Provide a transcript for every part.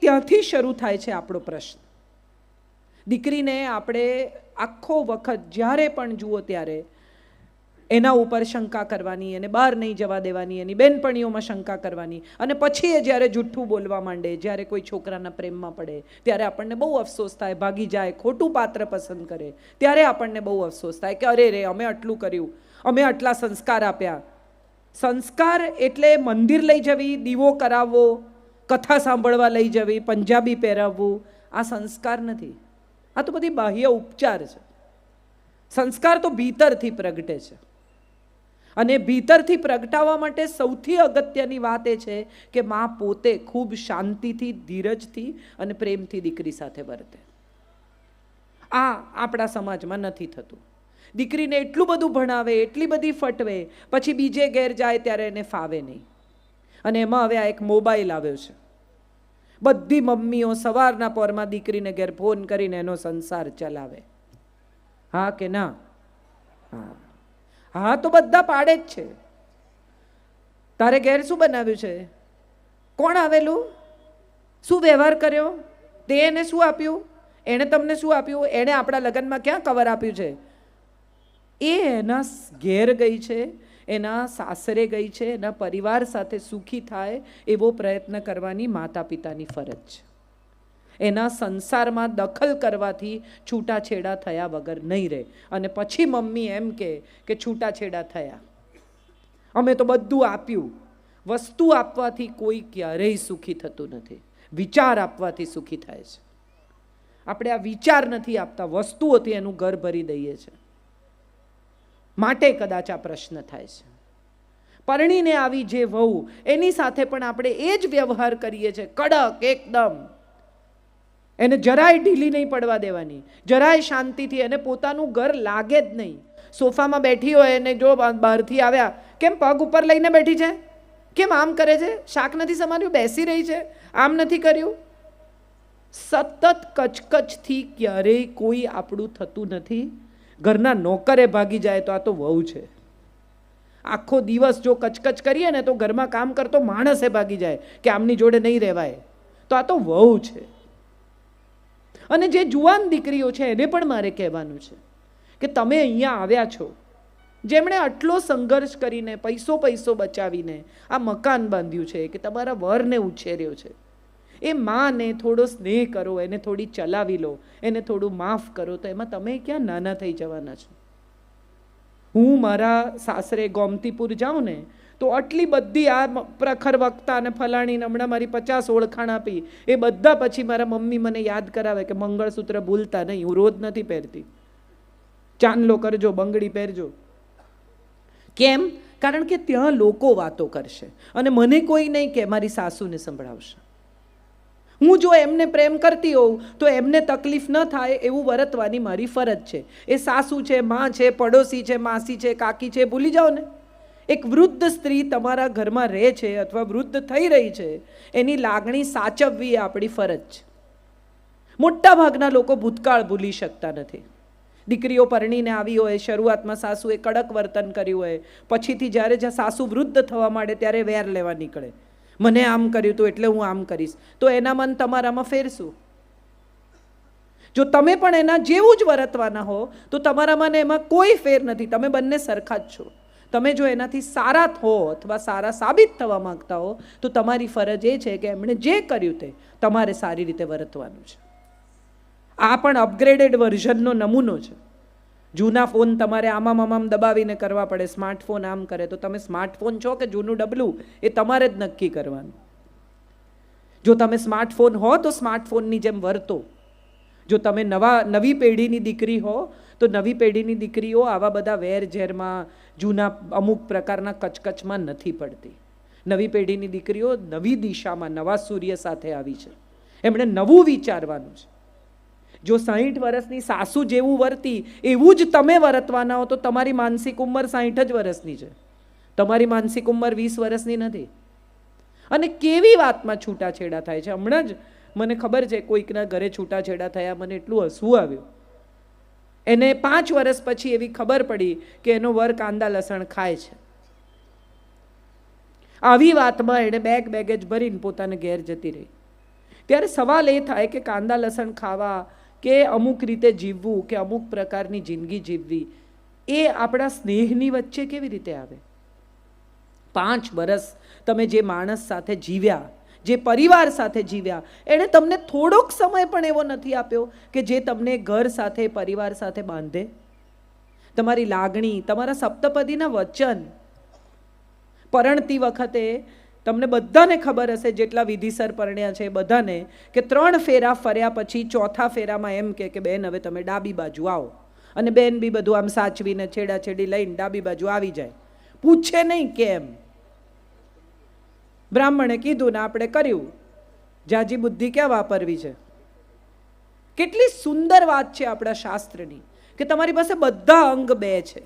ત્યાંથી શરૂ થાય છે આપણો પ્રશ્ન. દીકરીને આપણે આખો વખત જ્યારે પણ જુઓ ત્યારે એના ઉપર શંકા કરવાની, એને બહાર નહીં જવા દેવાની, એની બેનપણીઓમાં શંકા કરવાની, અને પછી એ જ્યારે જૂઠું બોલવા માંડે, જ્યારે કોઈ છોકરાના પ્રેમમાં પડે ત્યારે આપણને બહુ અફસોસ થાય, ભાગી જાય, ખોટું પાત્ર પસંદ કરે ત્યારે આપણને બહુ અફસોસ થાય કે અરે રે, અમે આટલું કર્યું, અમે આટલા સંસ્કાર આપ્યા. સંસ્કાર એટલે મંદિર લઈ જવી, દીવો કરાવવો, કથા સાંભળવા લઈ જવી, પંજાબી પહેરાવવું, આ સંસ્કાર નથી. આ તો બધી બાહ્ય ઉપચાર છે. સંસ્કાર તો ભીતરથી પ્રગટે છે. અને ભીતરથી પ્રગટાવવા માટે સૌથી અગત્યની વાત એ છે કે મા પોતે ખૂબ શાંતિથી, ધીરજથી અને પ્રેમથી દીકરી સાથે વર્તે. આ આપણા સમાજમાં નથી થતું. દીકરીને એટલું બધું ભણાવે, એટલી બધી ફટવે, પછી બીજે ઘેર જાય ત્યારે એને ફાવે નહીં. અને એમાં હવે આ એક મોબાઈલ આવ્યો છે. બધી મમ્મીઓ સવારના પોરમાં દીકરીને ઘેર ફોન કરીને એનો સંસાર ચલાવે. હા કે ના? હા, હા તો બધા પાડે જ છે. તારે ઘેર શું બનાવ્યું છે? કોણ આવેલું? શું વ્યવહાર કર્યો? તે એને શું આપ્યું? એણે તમને શું આપ્યું? એણે આપણા લગ્નમાં ક્યાં કવર આપ્યું છે? એ એના ઘેર ગઈ છે, એના સાસરે ગઈ છે, એના પરિવાર સાથે સુખી થાય એવો પ્રયત્ન કરવાની માતા પિતાની ફરજ છે. એના સંસારમાં દખલ કરવાથી છૂટાછેડા થયા વગર નહીં રહે. અને પછી મમ્મી એમ કે છૂટાછેડા થયા, અમે તો બધું આપ્યું. વસ્તુ આપવાથી કોઈ ક્યારેય સુખી થતું નથી, વિચાર આપવાથી સુખી થાય છે. આપણે આ વિચાર નથી આપતા, વસ્તુઓથી એનું ઘર ભરી દઈએ છીએ. માટે કદાચ આ પ્રશ્ન થાય છે. પરણીને આવી જે વહુ, એની સાથે પણ આપણે એ જ વ્યવહાર કરીએ છીએ, કડક એકદમ. એને જરાય ઢીલી નહીં પડવા દેવાની, જરાય શાંતિથી. એને પોતાનું ઘર લાગે જ નહીં. સોફામાં બેઠી હોય એને જો બહારથી આવ્યા, કેમ પગ ઉપર લઈને બેઠી છે, કેમ આમ કરે છે, શાક નથી સમાર્યું, બેસી રહી છે, આમ નથી કર્યું. સતત કચકચથી ક્યારેય કોઈ આપણું થતું નથી. ઘરના નોકરે ભાગી જાય તો આ તો વહુ છે. આખો દિવસ જો કચકચ કરીએ ને તો ઘરમાં કામ કરતો માણસે ભાગી જાય કે આમની જોડે નહીં રહેવાય, તો આ તો વહુ છે. અને જે જુવાન દીકરીઓ છે એને પણ મારે કહેવાનું છે કે તમે અહીંયા આવ્યા છો, જેમણે આટલો સંઘર્ષ કરીને પૈસો બચાવીને આ મકાન બાંધ્યું છે, કે તમારા વરને ઉછેર્યો છે, એ માને થોડો સ્નેહ કરો, એને થોડી ચલાવી લો, એને થોડું માફ કરો, તો એમાં તમે ક્યાં નાના થઈ જવાના છો? હું મારા સાસરે ગોમતીપુર જાઉં ને તો આટલી બધી આ પ્રખર વક્તા અને ફલાણી, હમણાં મારી 50 ઓળખાણ આપી, એ બધા પછી મારા મમ્મી મને યાદ કરાવે કે મંગળસૂત્ર ભૂલતા નહીં. હું રોજ નથી પહેરતી, ચાંદલો કરજો, બંગડી પહેરજો. કેમ? કારણ કે ત્યાં લોકો વાતો કરશે અને મને કોઈ નહીં કે મારી સાસુને સંભળાવશે. હું જો એમને પ્રેમ કરતી હોઉં તો એમને તકલીફ ન થાય એવું વર્તવાની મારી ફરજ છે. એ સાસુ છે, માં છે, પડોશી છે, માસી છે, કાકી છે, ભૂલી જાઓ ને. એક વૃદ્ધ સ્ત્રી તમારા ઘરમાં રહે છે અથવા વૃદ્ધ થઈ રહી છે, એની લાગણી સાચવવી એ આપણી ફરજ છે. મોટા ભાગના લોકો ભૂતકાળ ભૂલી શકતા નથી. દીકરીઓ પરણીને આવી હોય, શરૂઆતમાં સાસુએ કડક વર્તન કર્યું હોય, પછીથી જ્યારે સાસુ વૃદ્ધ થવા માંડે ત્યારે વેર લેવા નીકળે, મને આમ કર્યું હતું એટલે હું આમ કરીશ. તો એના મન તમારામાં ફેરશું. જો તમે પણ એના જેવું જ વર્તવાના હો તો તમારામાં ને એમાં કોઈ ફેર નથી. તમે બંને સરખા જ છો. તમે જો એનાથી સારા હો અથવા સારા સાબિત થવા માંગતા હો તો તમારી ફરજ એ છે કે એમણે જે કર્યું તે તમારે સારી રીતે વર્તવાનું છે. આ પણ અપગ્રેડેડ વર્ઝનનો નમૂનો છે. જૂના ફોન તમારે આમામ દબાવીને કરવા પડે, સ્માર્ટફોન આમ કરે. તો તમે સ્માર્ટફોન છો કે જૂનું ડબલું એ તમારે જ નક્કી કરવાનું. જો તમે સ્માર્ટફોન હો તો સ્માર્ટફોનની જેમ વર્તો. જો તમે નવી પેઢીની દીકરી હો તો નવી પેઢીની દીકરીઓ આવા બધા વેરઝેરમાં, જૂના અમુક પ્રકારના કચકચમાં નથી પડતી. નવી પેઢીની દીકરીઓ નવી દિશામાં, નવા સૂર્ય સાથે આવી છે. એમણે નવું વિચારવાનું છે. જો 60 વર્ષની સાસુ જેવું વર્તી એવું જ તમે વર્તવાના હો તો તમારી માનસિક ઉંમર 60 જ વર્ષની છે, તમારી માનસિક ઉંમર 20 વર્ષની નથી. અને કેવી વાતમાં છૂટાછેડા થાય છે. હમણાં જ મને ખબર છે કોઈકના ઘરે છૂટાછેડા થયા, મને એટલું હસવું આવ્યું. એને 5 વર્ષ પછી એવી ખબર પડી કે એનો વર કાંદા લસણ ખાય છે. આવી વાતમાં એણે બેગેજ ભરીને પોતાને ઘેર જતી રહી. ત્યારે સવાલ એ થાય કે કાંદા લસણ ખાવા કે અમુક રીતે જીવવું કે અમુક પ્રકારની જિંદગી જીવવી એ આપણા સ્નેહની વચ્ચે કેવી રીતે આવે? 5 વર્ષ તમે જે માણસ સાથે જીવ્યા, જે પરિવાર સાથે જીવ્યા, એણે તમને થોડોક સમય પણ એવો નથી આપ્યો કે જે તમને ઘર સાથે, પરિવાર સાથે બાંધે? તમારી લાગણી, તમારા સપ્તપદીના વચન. પરણતી વખતે તમને બધાને ખબર હશે, જેટલા વિધિસર પરણ્યા છે બધાને, કે 3 ફેરા ફર્યા પછી ચોથા ફેરામાં એમ કે બેન હવે તમે ડાબી બાજુ આવો, અને બેન બી બધું આમ સાચવીને છેડાછેડી લઈને ડાબી બાજુ આવી જાય, પૂછે નહીં કેમ. બ્રાહ્મણે કીધું ને આપણે કર્યું. જાજી બુદ્ધિ ક્યાં વાપરવી છે? કેટલી સુંદર વાત છે આપણા શાસ્ત્રની કે તમારી પાસે બધા અંગ 2 છે,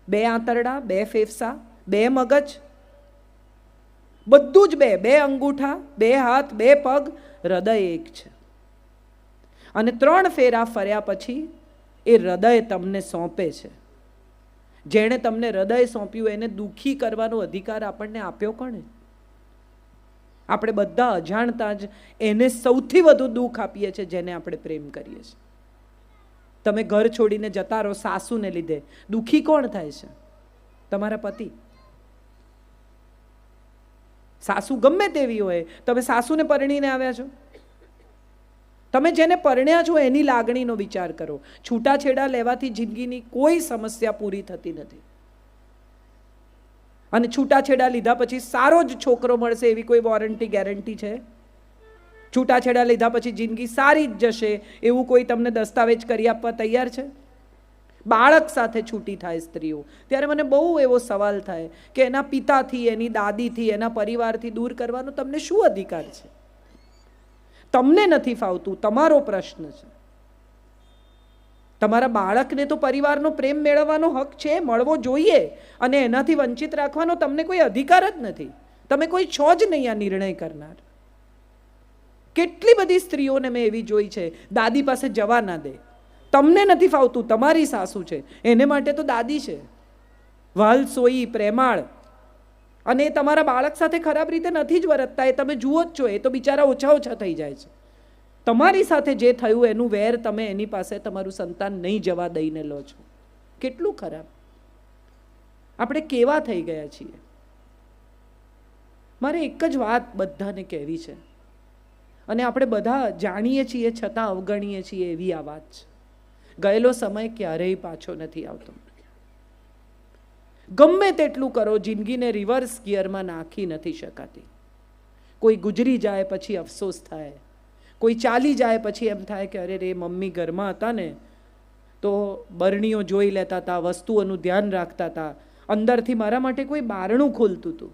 2 આંતરડા, 2 ફેફસા, 2 મગજ, બધું જ 2, 2 અંગૂઠા, 2 હાથ, 2 પગ, હૃદય 1 છે. અને 3 ફેરા ફર્યા પછી એ હૃદય તમને સોંપે છે. જેણે તમને હૃદય સોંપ્યું એને દુઃખી કરવાનો અધિકાર આપણને આપ્યો કોણે? આપણે બધા અજાણતા જ એને સૌથી વધુ દુઃખ આપીએ છીએ જેને આપણે પ્રેમ કરીએ છીએ. તમે ઘર છોડીને જતા રહો સાસુને લીધે, દુઃખી કોણ થાય છે? તમારા પતિ. સાસુ ગમે તેવી હોય, તમે સાસુને પરણીને આવ્યા છો, તમે જેને પરણ્યા છો એની લાગણીનો વિચાર કરો. છૂટાછેડા લેવાથી જિંદગીની કોઈ સમસ્યા પૂરી થતી નથી. અને છૂટાછેડા લીધા પછી સારો જ છોકરો મળશે એવી કોઈ વોરંટી, ગેરંટી છે? છૂટાછેડા લીધા પછી જિંદગી સારી જ જશે એવું કોઈ તમને દસ્તાવેજ કરી આપવા તૈયાર છે? બાળક સાથે છૂટી થાય સ્ત્રીઓ, ત્યારે મને બહુ એવો સવાલ થાય કે એના પિતાથી, એની દાદીથી, એના પરિવારથી દૂર કરવાનો તમને શું અધિકાર છે? તમને નથી ફાવતું, તમારો પ્રશ્ન છે. તમારા બાળકને તો પરિવારનો પ્રેમ મેળવવાનો હક છે, મળવો જોઈએ, અને એનાથી વંચિત રાખવાનો તમને કોઈ અધિકાર જ નથી. તમે કોઈ છો જ નહીં આ નિર્ણય કરનાર. કેટલી બધી સ્ત્રીઓને મેં એવી જોઈ છે, દાદી પાસે જવા ના દે. તમને નથી ફાવતું, તમારી સાસુ છે, એને માટે તો દાદી છે, વાલસોઈ, પ્રેમાળ, અને એ તમારા બાળક સાથે ખરાબ રીતે નથી જ વર્તતા, એ તમે જુઓ જ છો. એ તો બિચારા ઓછા થઈ જાય છે. તમારી સાથે જે થયું એનું વેર તમે એની પાસે તમારું સંતાન નહીં જવા દઈને લો છો. કેટલું ખરાબ! આપણે કેવા થઈ ગયા છીએ? મારે એક જ વાત બધાને કહેવી છે, અને આપણે બધા જાણીએ છીએ છતાં અવગણીએ છીએ એવી આ વાત છે. ગયેલો સમય ક્યારેય પાછો નથી આવતો. ગમે તેટલું કરો, જિંદગીને રિવર્સ ગિયરમાં નાખી નથી શકાતી. કોઈ ગુજરી જાય પછી અફસોસ થાય, કોઈ ચાલી જાય પછી એમ થાય કે અરે રે, મમ્મી ઘરમાં હતા ને તો બરણીઓ જોઈ લેતા હતા, વસ્તુઓનું ધ્યાન રાખતા હતા, અંદરથી મારા માટે કોઈ બારણું ખોલતું હતું,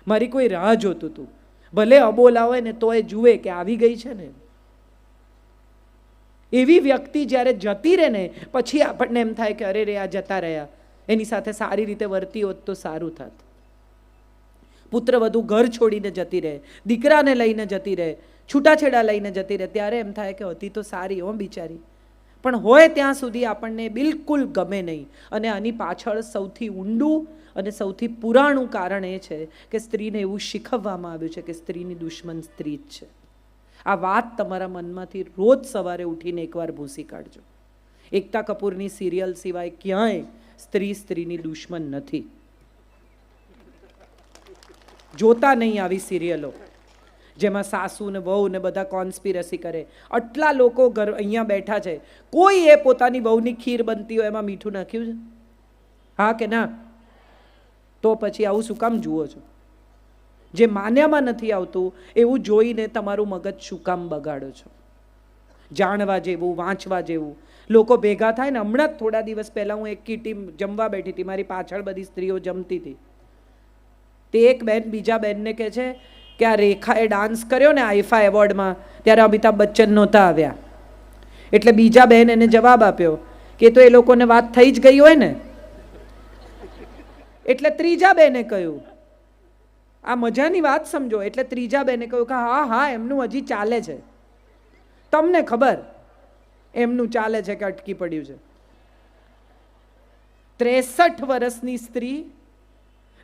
મારી કોઈ રાહ જોતું હતું. ભલે અબોલા હોય ને તો એ જુએ કે આવી ગઈ છે ને. એવી વ્યક્તિ જ્યારે જતી રહે ને પછી આપણને એમ થાય કે અરે રે, આ જતા રહ્યા, એની સાથે સારી રીતે વર્તી હોત તો સારું થાત. પુત્ર વધુ ઘર છોડીને જતી રહે, દીકરાને લઈને જતી રહે, છૂટાછેડા લઈને જતી રહે, ત્યારે એમ થાય કે હતી તો સારી હો બિચારી. પણ હોય ત્યાં સુધી આપણને બિલકુલ ગમે નહીં. અને આની પાછળ સૌથી ઊંડું અને સૌથી પુરાણું કારણ એ છે કે સ્ત્રીને એવું શીખવવામાં આવ્યું છે કે સ્ત્રીની દુશ્મન સ્ત્રી જ છે. આ વાત તમારા મનમાંથી રોજ સવારે ઉઠીને એકવાર ભૂસી કાઢજો. એકતા કપૂરની સિરિયલ સિવાય ક્યાંય સ્ત્રીની દુશ્મન નથી. જોતા નહીં આવી સિરિયલો જેમાં સાસુ ને વહુ ને બધા કોન્સ્પિરસી કરે. આટલા લોકો અહીંયા બેઠા છે, કોઈ એ પોતાની વહુની ખીર બનતી હોય એમાં મીઠું નાખ્યું છે? હા કે ના? તો પછી આવું શું કામ જુઓ છો? જે માન્યામાં નથી આવતું એવું જોઈને તમારું મગજ શું કામ બગાડો છો? જાણવા જેવું, વાંચવા જેવું. લોકો ભેગા થાય ને, હમણાં જ થોડા દિવસ પહેલા હું એક ટીમ જમવા બેઠી હતી, મારી પાછળ બધી સ્ત્રીઓ જમતી હતી. તે એક બેન બીજા બેનને કહે છે કે આ રેખાએ ડાન્સ કર્યો ને આઈફા એવોર્ડમાં, ત્યારે અમિતાભ બચ્ચન નહોતા આવ્યા. એટલે બીજા બેન એને જવાબ આપ્યો કે તો એ લોકોને વાત થઈ જ ગઈ હોય ને. એટલે ત્રીજા બેને કહ્યું, આ મજાની વાત સમજો, એટલે ત્રીજા બેને કહ્યું કે હા હા, એમનું હજી ચાલે છે, તમને ખબર એમનું ચાલે છે કે અટકી પડ્યું છે. 63 વર્ષની સ્ત્રી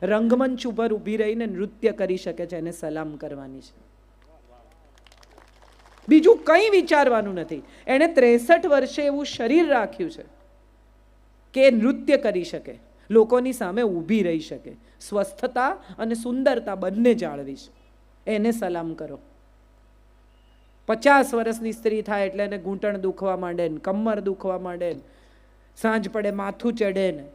રંગમંચ ઉપર ઊભી રહીને નૃત્ય કરી શકે છે, એને સલામ કરવાની છે. બીજું કંઈ વિચારવાનું નથી. એણે 63 વર્ષે એવું શરીર રાખ્યું છે કે નૃત્ય કરી શકે, લોકોની સામે ઊભી રહી શકે, સ્વસ્થતા અને સુંદરતા બંને જાળવી છે. એને સલામ કરો. 50 વર્ષની સ્ત્રી થાય એટલે એને ઘૂંટણ દુખવા માંડે ને, કમર દુખવા માંડે ને, સાંજ પડે માથું ચડે ને.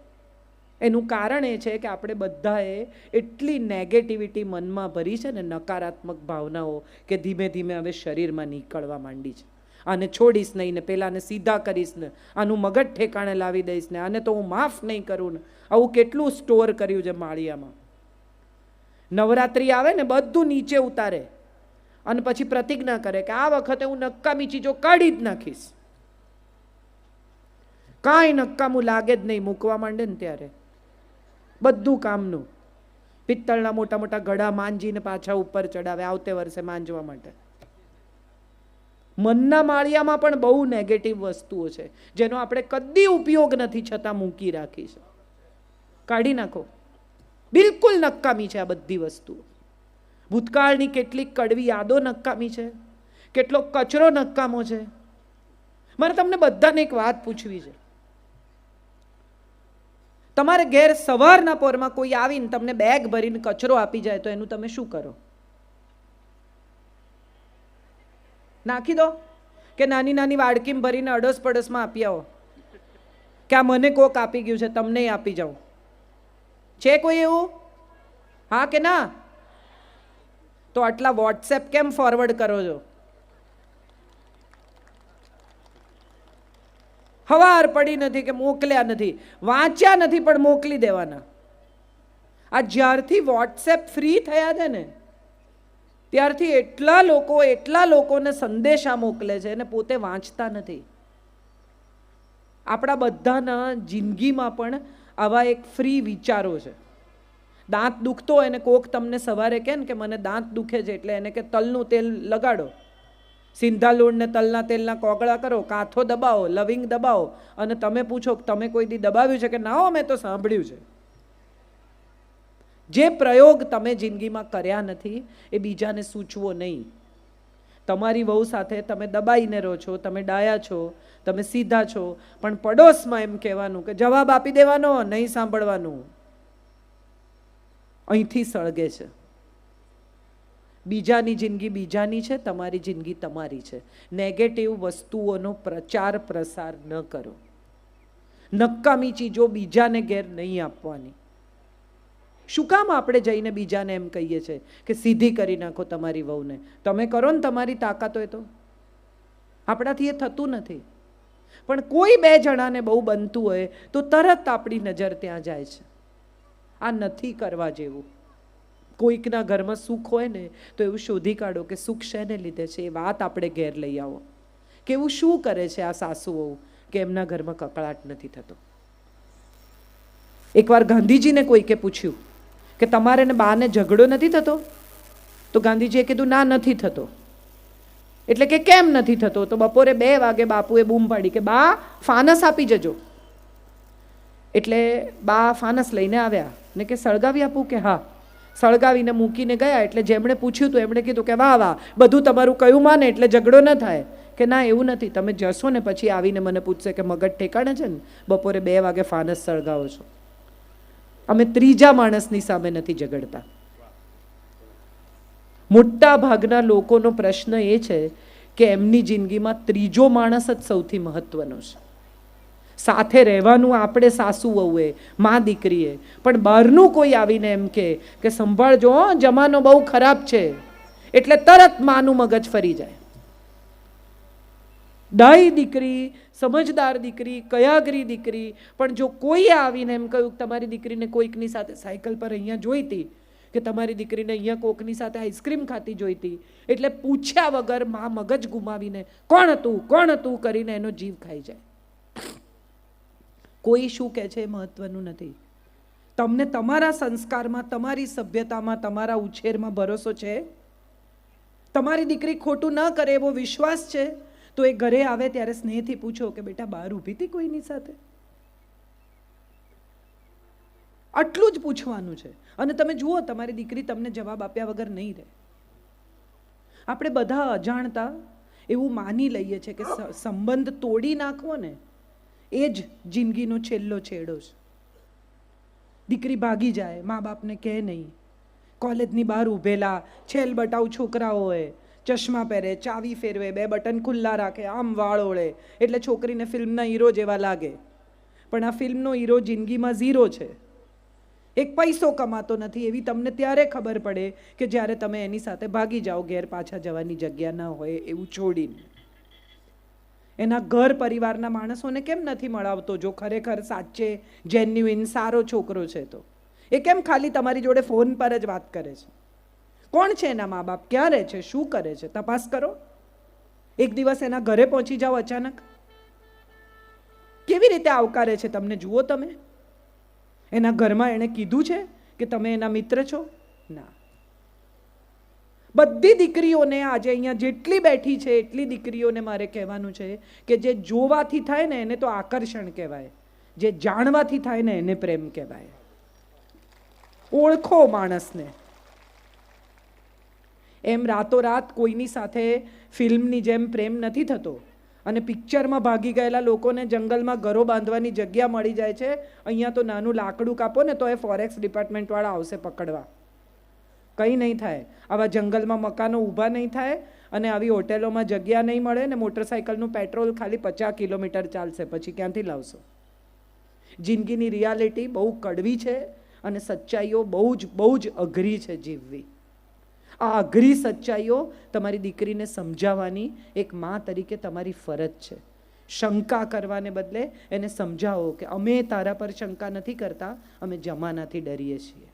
એનું કારણ એ છે કે આપણે બધાએ એટલી નેગેટિવિટી મનમાં ભરી છે ને, નકારાત્મક ભાવનાઓ, કે ધીમે ધીમે હવે શરીરમાં નીકળવા માંડી છે. આને છોડીશ નહીં ને, પેલાને સીધા કરીશ ને, આનું મગજ ઠેકાણે લાવી દઈશ ને, આને તો હું માફ નહીં કરું ને. આવું કેટલું સ્ટોર કર્યું છે માળિયામાં. નવરાત્રિ આવે ને બધું નીચે ઉતારે અને પછી પ્રતિજ્ઞા કરે કે આ વખતે હું નકામી ચીજો કાઢી જ નાખીશ. કાંઈ નકામું લાગે જ નહીં. મૂકવા માંડે ને ત્યારે બધું કામનું. પિત્તળના મોટા મોટા ગળા માંજીને પાછા ઉપર ચડાવે આવતે વર્ષે માંજવા માટે. મનના માળિયામાં પણ બહુ નેગેટિવ વસ્તુઓ છે જેનો આપણે કદી ઉપયોગ નથી છતાં મૂકી રાખી છે. કાઢી નાખો. બિલકુલ નકામી છે આ બધી વસ્તુઓ. ભૂતકાળની કેટલીક કડવી યાદો નકામી છે, કેટલો કચરો નકામો છે. મારે તમને બધાને એક વાત પૂછવી છે. તમારે ઘેર સવારના પોરમાં કોઈ આવીને તમને બેગ ભરીને કચરો આપી જાય તો એનું તમે શું કરો? નાખી દો કે નાની નાની વાડકીમાં ભરીને અડોસ પડોશમાં આપી આવો કે આ મને કોક આપી ગયું છે, તમને આપી જાઉં? છે કોઈ એવું? હા કે ના? તો આટલા વોટ્સએપ કેમ ફોરવર્ડ કરો છો? હવાર પડી નથી કે મોકલ્યા નથી, વાંચ્યા નથી પણ મોકલી દેવાના. આ જ્યારથી વોટ્સએપ ફ્રી થયા છે ને ત્યારથી એટલા લોકોને સંદેશા મોકલે છે અને પોતે વાંચતા નથી. આપણા બધાના જિંદગીમાં પણ આવા એક ફ્રી વિચારો છે. દાંત દુખતો હોય ને કોક તમને સવારે કહે ને કે મને દાંત દુખે છે, એટલે એને કે તલનું તેલ લગાડો, સિંધા લૂણ ને તલના તેલના કોગળા કરો, કાંથો દબાવો, લવિંગ દબાવો, અને તમે પૂછો કે તમે કોઈ દી દબાવ્યું છે કે ના? હો, મેં તો સાંભળ્યું છે. જે પ્રયોગ તમે જિંદગીમાં કર્યા નથી એ બીજાને સૂચવો નહીં. તમારી વહુ સાથે તમે દબાઈને રહો છો, તમે ડાયા છો, તમે સીધા છો, પણ પડોશમાં એમ કહેવાનું કે જવાબ આપી દેવાનો, નહીં સાંભળવાનું. અહીંથી સળગે છે. બીજાની જિંદગી બીજાની છે, તમારી જિંદગી તમારી છે. નેગેટિવ વસ્તુઓનો પ્રચાર પ્રસાર ન કરો. નકામી ચીજો બીજાને ઘેર નહીં આપવાની. શું કામ આપણે જઈને બીજાને એમ કહીએ છીએ કે સીધી કરી નાખો તમારી વહુને? તમે કરો ને તમારી તાકાત હોય તો. આપણાથી એ થતું નથી. પણ કોઈ બે જણાને બહુ બનતું હોય તો તરત આપણી નજર ત્યાં જાય છે. આ નથી કરવા જેવું. કોઈકના ઘરમાં સુખ હોય ને તો એવું શોધી કાઢો કે સુખ શેને લીધે છે, એ વાત આપણે ઘેર લઈ આવો. કે એવું શું કરે છે આ સાસુઓ કે એમના ઘરમાં કકળાટ નથી થતો. એકવાર ગાંધીજીને કોઈકે પૂછ્યું કે તમારે ને બાને ઝઘડો નથી થતો? તો ગાંધીજીએ કીધું ના, નથી થતો. એટલે કે કેમ નથી થતો? તો બપોરે 2 વાગે બાપુએ બૂમ પાડી કે બા ફાનસ આપી જજો. એટલે બા ફાનસ લઈને આવ્યા ને કે સળગાવી આપું? કે હા. સળગાવીને મૂકીને ગયા. એટલે જેમણે પૂછ્યું હતું એમણે કીધું કે વાહ વાહ, બધું તમારું કયું માને એટલે ઝઘડો ન થાય. કે ના, એવું નથી. તમે જશો ને પછી આવીને મને પૂછશે કે મગજ ઠેકાણે છે ને, બપોરે 2 વાગે ફાનસ સળગાવો છો. અમે ત્રીજા માણસની સામે નથી ઝઘડતા. મોટા ભાગના લોકોનો પ્રશ્ન એ છે કે એમની જિંદગીમાં ત્રીજો માણસ જ સૌથી મહત્વનો છે. સાથે રહેવાનું આપણે સાસુ વહુએ, માં દીકરીએ, પણ બહારનું કોઈ આવીને એમ કે સંભાળજો, જમાનો બહુ ખરાબ છે, એટલે તરત માનું મગજ ફરી જાય. ડાઈ દીકરી, સમજદાર દીકરી, કયાગરી દીકરી, પણ જો કોઈએ આવીને એમ કહ્યું તમારી દીકરીને કોઈકની સાથે સાયકલ પર અહીંયા જોઈતી, કે તમારી દીકરીને અહીંયા કોકની સાથે આઈસ્ક્રીમ ખાતી જોઈતી, એટલે પૂછ્યા વગર માં મગજ ગુમાવીને કોણ હતું કરીને એનો જીવ ખાઈ જાય. કોઈ શું કહે છે એ મહત્વનું નથી. તમને તમારા સંસ્કારમાં, તમારી સભ્યતામાં, તમારા ઉછેરમાં ભરોસો છે? તમારી દીકરી ખોટું ન કરે એવો વિશ્વાસ છે? તો એ ઘરે આવે ત્યારે સ્નેહથી પૂછો કે બેટા બહાર ઊભી હતી કોઈની સાથે? આટલું જ પૂછવાનું છે. અને તમે જુઓ તમારી દીકરી તમને જવાબ આપ્યા વગર નહીં રહે. આપણે બધા અજાણતા એવું માની લઈએ છીએ કે સંબંધ તોડી નાખવો ને એ જ જિંદગીનો છેલ્લો છેડો છે. દીકરી ભાગી જાય, મા બાપને કહે નહીં, કોલેજની બહાર ઊભેલા છેલ બટાઉ છોકરાઓ હોય, ચશ્મા પહેરે, ચાવી ફેરવે, 2 બટન ખુલ્લા રાખે, આમ વાળ ઓળે, એટલે છોકરીને ફિલ્મના હીરો જેવા લાગે. પણ આ ફિલ્મનો હીરો જિંદગીમાં ઝીરો છે, એક પૈસો કમાતો નથી. એવી તમને ત્યારે ખબર પડે કે જ્યારે તમે એની સાથે ભાગી જાઓ, ઘેર પાછા જવાની જગ્યા ન હોય એવું છોડીને. એના ઘર પરિવારના માણસોને કેમ નથી મળાવતો? જો ખરેખર સાચે જેન્યુઇન સારો છોકરો છે તો એ કેમ ખાલી તમારી જોડે ફોન પર જ વાત કરે છે? કોણ છે એના મા બાપ? ક્યાં રહે છે? શું કરે છે? તપાસ કરો. એક દિવસ એના ઘરે પહોંચી જાઓ અચાનક, કેવી રીતે આવકારે છે તમને જુઓ તમે. એના ઘરમાં એણે કીધું છે કે તમે એના મિત્ર છો? ના. બધી દીકરીઓને આજે અહીંયા જેટલી બેઠી છે એટલી દીકરીઓને મારે કહેવાનું છે કે જે જોવાથી થાય ને એને તો આકર્ષણ કહેવાય, જે જાણવાથી થાય ને એને પ્રેમ કહેવાય. ઓળખો માણસને. એમ રાતોરાત કોઈની સાથે ફિલ્મની જેમ પ્રેમ નથી થતો. અને પિક્ચરમાં ભાગી ગયેલા લોકોને જંગલમાં ઘરો બાંધવાની જગ્યા મળી જાય છે. અહીંયા તો નાનું લાકડું કાપો ને તો એ ફોરેસ્ટ ડિપાર્ટમેન્ટવાળા આવશે પકડવા. કંઈ નહીં થાય. આવા જંગલમાં મકાનો ઊભા નહીં થાય અને આવી હોટેલોમાં જગ્યા નહીં મળે ને મોટરસાઇકલનું પેટ્રોલ ખાલી 50 કિલોમીટર ચાલશે. પછી ક્યાંથી લાવશો? જિંદગીની રિયાલિટી બહુ કડવી છે અને સચ્ચાઈઓ બહુ જ અઘરી છે જીવવી. આ અઘરી સચ્ચાઈઓ તમારી દીકરીને સમજાવવાની એક મા તરીકે તમારી ફરજ છે. શંકા કરવાને બદલે એને સમજાવો કે અમે તારા પર શંકા નથી કરતા, અમે જમાનાથી ડરીએ છીએ.